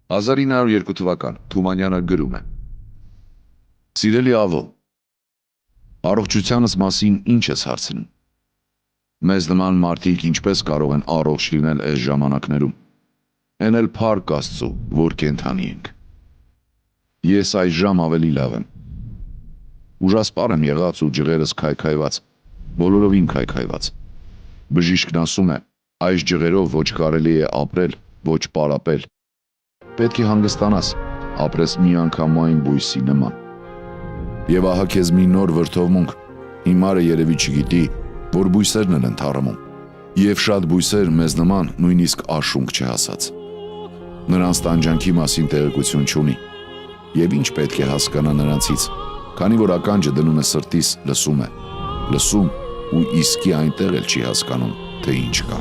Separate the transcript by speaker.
Speaker 1: 1902 թվական Թումանյանը գրում է. Սիրելի Ավո, առողջությանս մասին ինչ ես հարցնում։ Մեզ նման մարդիկ ինչպես կարող են առողջ լինել այս ժամանակներում։ Էն էլ փառք Աստծո, որ կենդանի ենք։ Ես այժմ ավելի լավ եմ։ Ուժասպառ եմ եղած ու ջղերս քայքայված, բոլորովին քայքայված։ Բժիշկն ասում է, այս ջղերով ոչ կարելի է ապրել, ոչ պարապել։ Պետք է հանգստանաս, ապրես մի անգամային բույսի նման։ Եվ ահա քեզ մի նոր վրդովմունք, հիմարը երևի չգիտի, որ բույսերն են ընդհարմում, և շատ բույսեր մեզ նման նույնիսկ աշունք չհասած։ Նրանց տանջանքի մասին տեղեկություն չունի, և ինչ պետք է հասկանա նրանցից, քանի որ ականջը դնում է սրտիս, լսում է, լսում ու իսկի այնտեղ էլ չի հասկանում, թե ինչ կա։